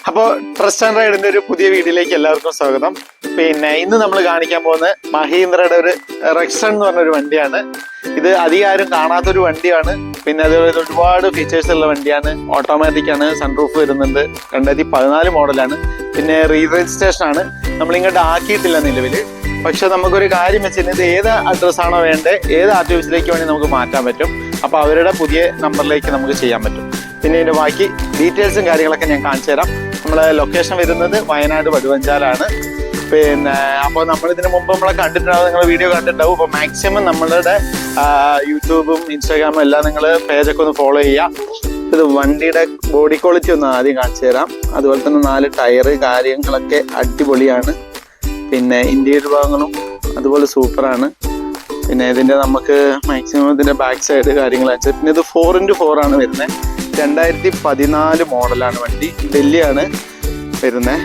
അപ്പോൾ trust and റൈഡിന്റെ ഒരു പുതിയ വീഡിയോയിലേക്ക് എല്ലാവർക്കും സ്വാഗതം. പിന്നെ ഇന്ന് നമ്മൾ കാണിക്കാൻ പോകുന്നത് മഹീന്ദ്രയുടെ ഒരു റെക്സൺ എന്ന് പറഞ്ഞൊരു വണ്ടിയാണ്. ഇത് അധികം ആരും കാണാത്തൊരു വണ്ടിയാണ്. പിന്നെ അതുപോലെ ഒരുപാട് ഫീച്ചേഴ്സ് ഉള്ള വണ്ടിയാണ്. ഓട്ടോമാറ്റിക് ആണ്, സൺറൂഫ് വരുന്നുണ്ട്, 2014 മോഡലാണ്. പിന്നെ രജിസ്ട്രേഷൻ ആണ്. നമ്മളിങ്ങോട്ട് ആക്കിയിട്ടില്ല നിലവിൽ. പക്ഷെ നമുക്കൊരു കാര്യം വെച്ചാൽ ഇത് ഏത് അഡ്രസ്സാണോ വേണ്ടത്, ഏത് ആർട്ടിഫിസിലേക്ക് വേണ്ടി നമുക്ക് മാറ്റാൻ പറ്റും. അപ്പോൾ അവരുടെ പുതിയ നമ്പറിലേക്ക് നമുക്ക് ചെയ്യാൻ പറ്റും. പിന്നെ ഇതിൻ്റെ ബാക്കി ഡീറ്റെയിൽസും കാര്യങ്ങളൊക്കെ ഞാൻ കാണിച്ചു തരാം. നമ്മളെ ലൊക്കേഷൻ വരുന്നത് വയനാട് വടുവഞ്ചാലാണ്. പിന്നെ അപ്പോൾ നമ്മളിതിന് മുമ്പ് നമ്മളെ കണ്ടിട്ടുണ്ടാവും, നിങ്ങൾ വീഡിയോ കണ്ടിട്ടുണ്ടാവും. അപ്പോൾ മാക്സിമം നമ്മളുടെ യൂട്യൂബും ഇൻസ്റ്റാഗ്രാമും എല്ലാം നിങ്ങൾ പേജൊക്കെ ഒന്ന് ഫോളോ ചെയ്യുക. ഇത് വണ്ടിയുടെ ബോഡി ക്വാളിറ്റി ഒന്ന് ആദ്യം കാണിച്ചു തരാം. അതുപോലെ തന്നെ 4 ടയറ് കാര്യങ്ങളൊക്കെ അടിപൊളിയാണ്. പിന്നെ ഇന്റീരിയർ ഭാഗങ്ങളും അതുപോലെ സൂപ്പറാണ്. പിന്നെ ഇതിൻ്റെ നമുക്ക് മാക്സിമം ഇതിൻ്റെ ബാക്ക് സൈഡ് കാര്യങ്ങളാണ്. പിന്നെ ഇത് 4x4 ആണ് വരുന്നത്. 2014 മോഡലാണ് വണ്ടി. ഡൽഹിയാണ് വരുന്നത്.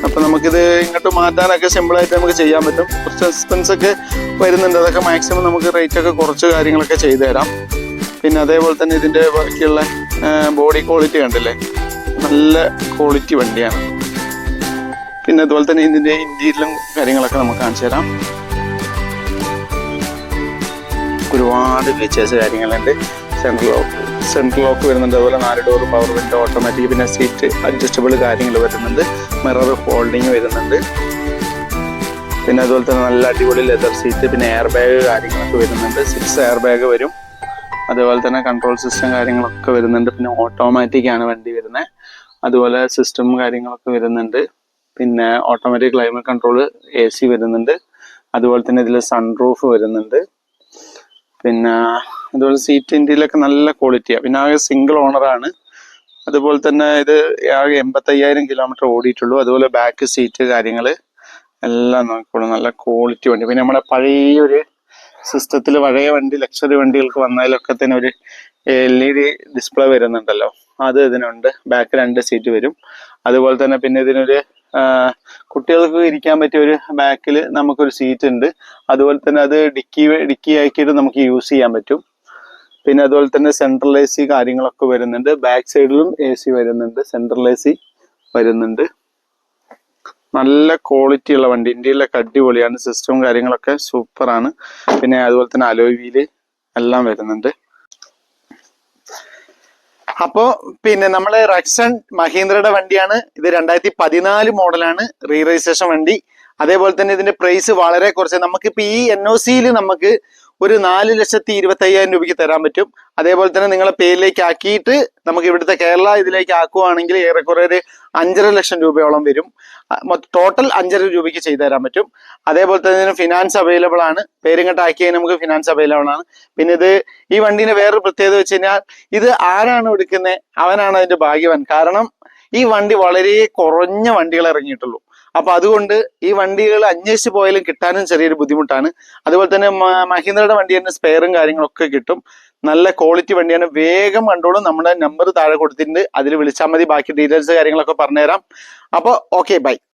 അപ്പം നമുക്കിത് ഇങ്ങോട്ട് മാറ്റാനൊക്കെ സിമ്പിളായിട്ട് നമുക്ക് ചെയ്യാൻ പറ്റും. കുറച്ച് എക്സ്പെൻസ് ഒക്കെ വരുന്നുണ്ട്. അതൊക്കെ മാക്സിമം നമുക്ക് റേറ്റൊക്കെ കുറച്ച് കാര്യങ്ങളൊക്കെ ചെയ്തു തരാം. പിന്നെ അതേപോലെ തന്നെ ഇതിൻ്റെ ബാക്കിയുള്ള ബോഡി ക്വാളിറ്റി കണ്ടില്ലേ, നല്ല ക്വാളിറ്റി വണ്ടിയാണ്. പിന്നെ അതുപോലെ തന്നെ ഇതിൻ്റെ ഇൻറ്റീരിയലും കാര്യങ്ങളൊക്കെ നമുക്ക് കാണിച്ചു തരാം. ഒരുപാട് ഫീച്ചേഴ്സ് കാര്യങ്ങളുണ്ട്. സെൻട്രൽ ലോക്ക് വരുന്നുണ്ട്. അതുപോലെ 4 ഡോർ പവർ വിൻഡോ ഓട്ടോമാറ്റിക്. പിന്നെ സീറ്റ് അഡ്ജസ്റ്റബിൾ കാര്യങ്ങൾ വരുന്നുണ്ട്. മിറർ ഹോൾഡിങ് വരുന്നുണ്ട്. പിന്നെ അതുപോലെ തന്നെ നല്ല അടിപൊളി ലെതർ സീറ്റ്. പിന്നെ എയർ ബാഗ് കാര്യങ്ങളൊക്കെ വരുന്നുണ്ട്. 6 എയർ ബാഗ് വരും. അതുപോലെ തന്നെ കൺട്രോൾ സിസ്റ്റം കാര്യങ്ങളൊക്കെ വരുന്നുണ്ട്. പിന്നെ ഓട്ടോമാറ്റിക് ആണ് വണ്ടി വരുന്നത്. അതുപോലെ സിസ്റ്റം കാര്യങ്ങളൊക്കെ വരുന്നുണ്ട്. പിന്നെ ഓട്ടോമാറ്റിക് ക്ലൈമറ്റ് കൺട്രോൾ, AC വരുന്നുണ്ട്. അതുപോലെ തന്നെ ഇതിൽ സൺറൂഫ് വരുന്നുണ്ട്. പിന്നെ അതുപോലെ സീറ്റ് ഇന്ത്യയിലൊക്കെ നല്ല ക്വാളിറ്റിയാണ്. പിന്നെ ആകെ സിംഗിൾ ഓണറാണ്. അതുപോലെ തന്നെ ഇത് ആകെ 85,000 കിലോമീറ്റർ ഓടിയിട്ടുള്ളൂ. അതുപോലെ ബാക്ക് സീറ്റ് കാര്യങ്ങൾ എല്ലാം നോക്കിക്കോളൂ. നല്ല ക്വാളിറ്റി വണ്ടി. പിന്നെ നമ്മുടെ പഴയൊരു സിസ്റ്റത്തിൽ പഴയ വണ്ടി ലക്ഷറി വണ്ടികൾക്ക് വന്നതിലൊക്കെ തന്നെ ഒരു LED ഡിസ്പ്ലേ വരുന്നുണ്ടല്ലോ, അത് ഇതിനുണ്ട്. ബാക്ക് 2 സീറ്റ് വരും. അതുപോലെ തന്നെ പിന്നെ ഇതിനൊരു കുട്ടികൾക്ക് ഇരിക്കാൻ പറ്റിയ ഒരു ബാക്കിൽ നമുക്കൊരു സീറ്റ് ഉണ്ട്. അതുപോലെ തന്നെ അത് ഡിക്കി ആക്കിയിട്ട് നമുക്ക് യൂസ് ചെയ്യാൻ പറ്റും. പിന്നെ അതുപോലെ തന്നെ സെൻട്രൽ AC കാര്യങ്ങളൊക്കെ വരുന്നുണ്ട്. ബാക്ക് സൈഡിലും AC വരുന്നുണ്ട്, സെൻട്രൽ AC വരുന്നുണ്ട്. നല്ല ക്വാളിറ്റി ഉള്ള വണ്ടി. ഇന്ത്യയിലൊക്കെ അടിപൊളിയാണ്. സിസ്റ്റവും കാര്യങ്ങളൊക്കെ സൂപ്പറാണ്. പിന്നെ അതുപോലെ തന്നെ അലോയ് വീല് എല്ലാം വരുന്നുണ്ട്. അപ്പോ പിന്നെ നമ്മളെ റെക്സൺ മഹീന്ദ്രയുടെ വണ്ടിയാണ്. ഇത് 2014 മോഡലാണ്, രജിസ്ട്രേഷൻ വണ്ടി. അതേപോലെ തന്നെ ഇതിന്റെ പ്രൈസ് വളരെ കുറച്ച്. നമുക്കിപ്പോ ഈ NOCയിൽ നമുക്ക് ഒരു 4,25,000 രൂപയ്ക്ക് തരാൻ പറ്റും. അതേപോലെ തന്നെ നിങ്ങളെ പേരിലേക്ക് ആക്കിയിട്ട് നമുക്ക് ഇവിടുത്തെ കേരള ഇതിലേക്ക് ആക്കുവാണെങ്കിൽ ഏറെക്കുറെ ഒരു 5.5 ലക്ഷം രൂപയോളം വരും. ടോട്ടൽ 5.5 രൂപയ്ക്ക് ചെയ്തു തരാൻ പറ്റും. അതേപോലെ തന്നെ ഇതിന് ഫിനാൻസ് അവൈലബിൾ ആണ്. പേരിങ്ങോട്ട് ആക്കിയാൽ നമുക്ക് ഫിനാൻസ് അവൈലബിൾ ആണ്. പിന്നെ ഈ വണ്ടീനെ വേറൊരു പ്രത്യേകത വെച്ച് കഴിഞ്ഞാൽ ഇത് ആരാണ് എടുക്കുന്നത് അവനാണ് അതിന്റെ ഭാഗ്യവാൻ. കാരണം ഈ വണ്ടി വളരെ കുറഞ്ഞ വണ്ടികൾ ഇറങ്ങിയിട്ടുള്ളൂ. അപ്പൊ അതുകൊണ്ട് ഈ വണ്ടികൾ അന്വേഷിച്ച് പോയാലും കിട്ടാനും ചെറിയൊരു ബുദ്ധിമുട്ടാണ്. അതുപോലെ തന്നെ മഹീന്ദ്രയുടെ വണ്ടി തന്നെ സ്പെയറും കാര്യങ്ങളൊക്കെ കിട്ടും. നല്ല ക്വാളിറ്റി വണ്ടിയാണ്. വേഗം കണ്ടോളും. നമ്മുടെ നമ്പർ താഴെ കൊടുത്തിട്ടുണ്ട്, അതിൽ വിളിച്ചാൽ മതി. ബാക്കി ഡീറ്റെയിൽസ് കാര്യങ്ങളൊക്കെ പറഞ്ഞുതരാം. അപ്പോൾ ഓക്കെ, ബൈ.